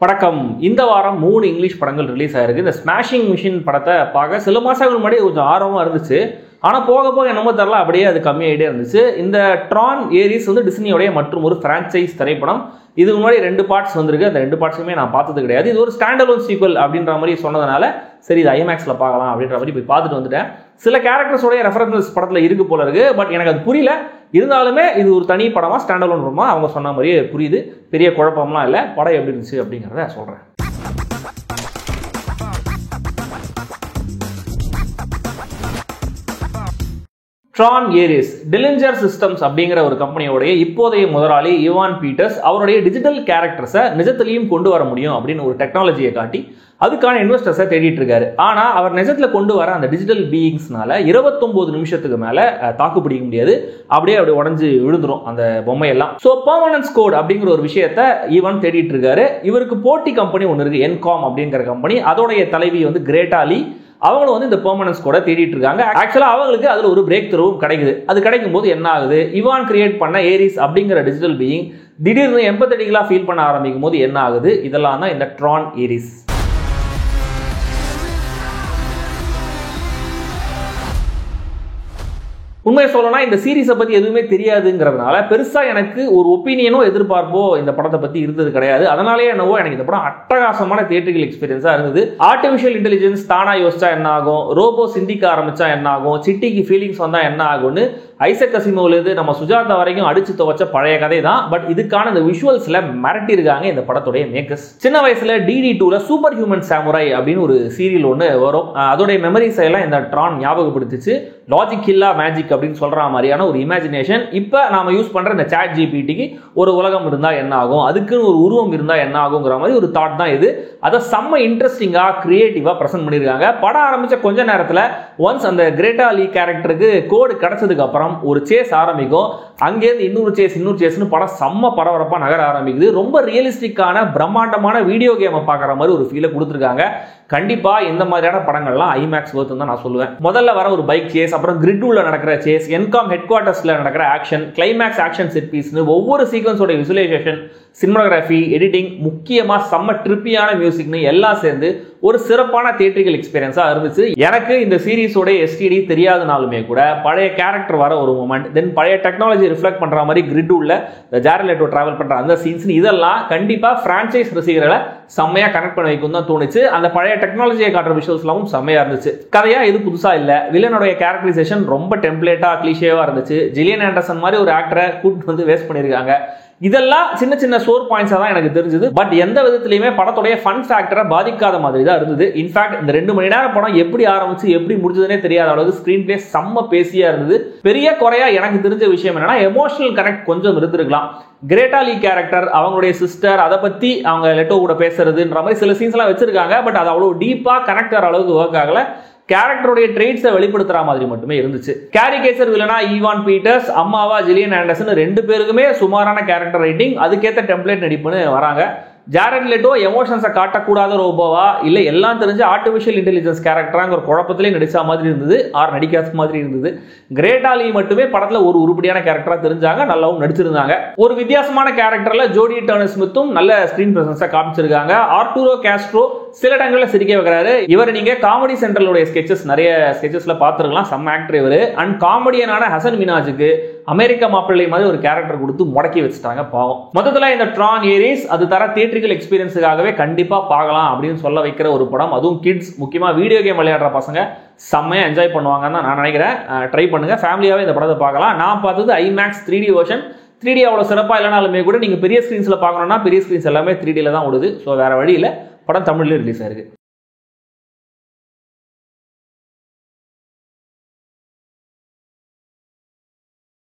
வணக்கம். இந்த வாரம் 3 இங்கிலீஷ் படங்கள் ரிலீஸ் ஆயிருக்கு. இந்த ஸ்மாஷிங் மிஷின் படத்தை பார்க்க சில மாதங்கள் முன்னாடி கொஞ்சம் ஆர்வமாக இருந்துச்சு. ஆனால் போக போக என்னமோ தெரியல, அப்படியே அது கம்மியாகிட்டே இருந்துச்சு. இந்த ட்ரான் ஏரிஸ் வந்து டிஸ்னியோடைய மற்றும் ஒரு ஃப்ரான்ச்சைஸ் திரைப்படம். இதுக்கு முன்னாடி 2 பார்ட்ஸ் வந்திருக்கு. அந்த 2 பார்ட்ஸுமே நான் பார்த்தது கிடையாது. இது ஒரு ஸ்டாண்டலோன் சீக்வல் அப்படின்ற மாதிரி சொன்னதுனால சரி இது ஐமேக்ஸில் பார்க்கலாம் அப்படின்ற மாதிரி போய் பார்த்துட்டு வந்துட்டேன். சில கேரக்டர்ஸோடைய ரெஃபரன்ஸ் படத்தில் இருக்கு போல இருக்கு. பட் எனக்கு அது புரியல. இருந்தாலுமே இது ஒரு தனி படமா ஸ்டாண்டலோன் படமா அவங்க சொன்ன மாதிரியே புரியுது. பெரிய குழப்பம்லாம் இல்லை. படம் எப்படி இருந்துச்சு அப்படிங்கிறத சொல்கிறேன். ட்ரான் ஏரிஸ் டிலிஞ்சர் சிஸ்டம்ஸ் அப்படிங்கிற ஒரு கம்பெனியோடைய இப்போதைய முதலாளி இவான் பீட்டர்ஸ் அவருடைய டிஜிட்டல் கேரக்டர்ஸை நிஜத்திலையும் கொண்டு வர முடியும் அப்படின்னு ஒரு டெக்னாலஜியை காட்டி அதுக்கான இன்வெஸ்டர்ஸை தேடிட்டு இருக்காரு. ஆனால் அவர் நிஜத்தில் கொண்டு வர அந்த டிஜிட்டல் பீயிங்ஸ்னால 29 நிமிஷத்துக்கு மேலே தாக்கு பிடிக்க முடியாது. அப்படியே உடஞ்சி விழுந்துரும் அந்த பொம்மையெல்லாம். ஸோ பெர்மனன்ஸ் கோட் அப்படிங்கிற ஒரு விஷயத்த ஈவன் தேடிட்டு இருக்காரு. இவருக்கு போட்டி கம்பெனி ஒன்று இருக்கு, என்காம் அப்படிங்கிற கம்பெனி. அதோடைய தலைவி வந்து கிரேட்டா லீ. அவங்களும் வந்து இந்த பெர்மனன்ஸ் கோட தேடிட்டு இருக்காங்க. ஆக்சுவலா அவங்களுக்கு அதுல ஒரு பிரேக் த்ரூவும் கிடைக்குது. அது கிடைக்கும் போது என்ன ஆகுது, இவான் கிரியேட் பண்ண ஏரிஸ் அப்படிங்கிற டிஜிட்டல் பீயிங் திடீர்னு எம்பத்தட்டிக்கலா ஃபீல் பண்ண ஆரம்பிக்கும் போது என்ன ஆகுது, இதெல்லாம் தான் இந்த ட்ரான் ஏரிஸ். உண்மையை சொல்லணும்னா இந்த சீரீஸை பற்றி எதுவுமே தெரியாதுங்கிறதுனால பெருசாக எனக்கு ஒரு ஒப்பீனியனோ எதிர்பார்ப்போ இந்த படத்தை பற்றி இருந்தது கிடையாது. அதனாலேயே என்னவோ எனக்கு இந்த படம் அட்டகாசமான தியேட்டரிக்கல் எக்ஸ்பீரியன்ஸாக இருந்தது. ஆர்டிஃபிஷியல் இன்டெலிஜென்ஸ் தானா யோசிச்சா என்ன ஆகும், ரோபோ சிந்திக்க ஆரம்பிச்சா என்ன ஆகும், சிட்டிக்கு ஃபீலிங்ஸ் வந்தால் என்ன ஆகும்னு ஐசக் அசிமோவிலேருந்து நம்ம சுஜாதா வரைக்கும் அடிச்சு துவச்ச பழைய கதை தான். பட் இதுக்கான இந்த விஷுவல்ஸில் மிரட்டி இருக்காங்க இந்த படத்துடைய மேக்கர்ஸ். சின்ன வயசுல DD2ல சூப்பர் ஹியூமன் சாமுராய் அப்படின்னு ஒரு சீரியல் ஒன்று வரும். அதோடைய மெமரிஸ் எல்லாம் இந்த ட்ரான் ஞாபகப்படுத்திச்சு. லாஜிக் இல்லா மேஜிக் அப்படின்னு சொல்ற மாதிரியான ஒரு இமேஜினேஷன். இப்போ நாம யூஸ் பண்ற இந்த சாட் ஜிபிடிக்கு ஒரு உலகம் இருந்தா என்ன ஆகும், அதுக்குன்னு ஒரு உருவம் இருந்தா என்ன ஆகுங்கிற மாதிரி ஒரு தாட் தான் இது. அதை செம்ம இன்ட்ரெஸ்டிங்கா கிரியேட்டிவா பிரசன்ட் பண்ணியிருக்காங்க. படம் ஆரம்பிச்ச கொஞ்ச நேரத்தில் ஒன்ஸ் அந்த கிரேட்டா லீ கேரக்டருக்கு கோடு கிடைச்சதுக்கு அப்புறம் ஒரு சேஸ் ஆரம்பிக்கும். அங்கேருந்து இன்னொரு சேஸ்னு படம் செம்ம பரபரப்பா நகர ஆரம்பிக்குது. ரொம்ப ரியலிஸ்டிக்கான பிரம்மாண்டமான வீடியோ கேமை பார்க்குற மாதிரி ஒரு ஃபீலை கொடுத்துருக்காங்க. கண்டிப்பா இந்த மாதிரியான படங்கள்லாம் ஐமேக்ஸ் வர்த்து தான் நான் சொல்லுவேன். முதல்ல வர ஒரு பைக் சேஸ், அப்புறம் கிரிட் உள்ள நடக்கிற சேஸ், என்காம் ஹெட் குவார்ட்டர்ஸ்ல நடக்கிற ஆக்ஷன், கிளைமேக்ஸ் ஆக்ஷன் செட் பீஸ்னு ஒவ்வொரு சீக்வன்ஸோட விசுவலைசேஷன், சினிமாகிராஃபி, எடிட்டிங், முக்கியமா செம்ம ட்ரிப்பியான மியூசிக்னு எல்லாம் சேர்ந்து ஒரு சிறப்பான தியேட்டரிக்கல் எக்ஸ்பீரியன்ஸா இருந்துச்சு. எனக்கு இந்த சீரிஸோட எஸ்டிடி தெரியாதனாலுமே கூட பழைய கேரக்டர் வர ஒரு மூமெண்ட், தென் பழைய டெக்னாலஜி ரிஃப்ளெக்ட் பண்ற மாதிரி கிரிட் உள்ள ஜாரெட் லெட்டோ டிராவல் பண்ற அந்த சீன்ஸ், இதெல்லாம் கண்டிப்பா பிரான்ச்சைஸ் ரசிகர்களை செம்மையா கனெக்ட் பண்ண வைக்கும் தான் தோணுச்சு. அந்த பழைய டெக்னாலஜியை காட்டுற விஷுவல்ஸ்லாம் செம்மையா இருந்துச்சு. கதையா இது புதுசா இல்ல. வில்லனுடைய கேரக்டரைசேஷன் ரொம்ப டெம்ப்ளேட்டா கிளிஷேவா இருந்துச்சு. ஜில்லியன் ஆண்டர்சன் மாதிரி ஒரு ஆக்டரை கூட்டு வந்து வேஸ்ட் பண்ணிருக்காங்க. இதெல்லாம் சின்ன சின்ன சோர் பாயிண்ட்ஸா தான் எனக்கு தெரிஞ்சது. பட் எந்த விதத்திலையுமே படத்துடைய ஃபன் ஃபேக்டரை பாதிக்காத மாதிரி தான் இருந்தது. இன்ஃபேக்ட் இந்த 2 மணி நேரம் படம் எப்படி ஆரம்பிச்சு எப்படி முடிஞ்சதுனே தெரியாத அளவுக்கு ஸ்கிரீன் பிளே செம்ம பேசியா இருந்தது. பெரிய குறையா எனக்கு தெரிஞ்ச விஷயம் என்னன்னா, எமோஷனல் கனெக்ட் கொஞ்சம் இருந்திருக்கலாம். கிரேட்டா லீ கேரக்டர், அவங்களுடைய சிஸ்டர், அதை பத்தி அவங்க லெட்டோ கூட பேசுறதுன்ற மாதிரி சில சீன்ஸ் எல்லாம் வச்சிருக்காங்க. பட் அது அவ்வளவு டீப்பா கனெக்ட் ஆகிற அளவுக்கு ஒர்க் ஆகல. கேரக்டருடைய ட்ரெய்ட்ஸை வெளிப்படுத்துற மாதிரி மட்டுமே இருந்துச்சு. கேரிகேச்சர் வில்லனா ஈவான் பீட்டர்ஸ், அம்மாவா ஜில்லியன் ஆண்டர்சன், 2 பேருக்குமே சுமாரான கேரக்டர் ரைட்டிங், அதுக்கேற்ற டெம்ப்ளேட் நடிப்புன்னு வராங்க. ஜாரெட் லெட்டோ எமோஷன்ஸை காட்டக்கூடாத ரோபோவா இல்லை எல்லாம் தெரிஞ்சு ஆர்டிஃபிஷியல் இன்டெலிஜென்ஸ் கேரக்டராங்கிற குழப்பத்திலே நடிச்ச மாதிரி இருந்தது, ஆர் நடிக்காத மாதிரி இருந்தது. கிரேட்டா லீ மட்டுமே படத்துல ஒரு உருப்படியான கேரக்டரா தெரிஞ்சாங்க, நல்லாவும் நடிச்சிருந்தாங்க. ஒரு வித்தியாசமான கேரக்டர்ல ஜோடி டர்னர் ஸ்மித்தும் நல்ல ஸ்கிரீன் பிரசன்ஸை காமிச்சிருக்காங்க. ஆர்டூரோ காஸ்ட்ரோ சில இடங்களில் சிரிக்க வைக்கிறாரு. இவர் நீங்க காமெடி சென்ட்ரலுடைய நிறைய ஸ்கெச்சஸ்ல பார்த்துருக்கலாம். செம்ம ஆக்டர் இவர். அண்ட் காமெடியனான ஹசன் மினாஜுக்கு அமெரிக்க மாப்பிள்ளை மாதிரி ஒரு கேரக்டர் கொடுத்து முடக்கி வச்சுட்டாங்க பாவம். மொத்தத்தில் இந்த ட்ரான் ஏரிஸ் அது தர தியேட்டரிக்கல் எக்ஸ்பீரியன்ஸுக்காகவே கண்டிப்பா பார்க்கலாம் அப்படின்னு சொல்ல வைக்கிற ஒரு படம். அதுவும் கிட்ஸ், முக்கியமா வீடியோ கேம் விளையாடுற பசங்க செம்மையா என்ஜாய் பண்ணுவாங்கன்னு தான் நான் நினைக்கிறேன். ட்ரை பண்ணுங்க, ஃபேமிலியாவே இந்த படத்தை பார்க்கலாம். நான் பார்த்தது ஐமேக்ஸ் 3D வெர்ஷன். 3D அவ்வளோ சிறப்பாக இல்லைனாலுமே கூட நீங்கள் பெரிய ஸ்க்ரீன்ஸில் பார்க்கணும்னா பெரிய ஸ்க்ரீன்ஸ் எல்லாமே 3Dல தான் ஓடுது. ஸோ வேற வழியில் படம் தமிழ்லேயே ரிலீஸ் ஆயிருக்கு.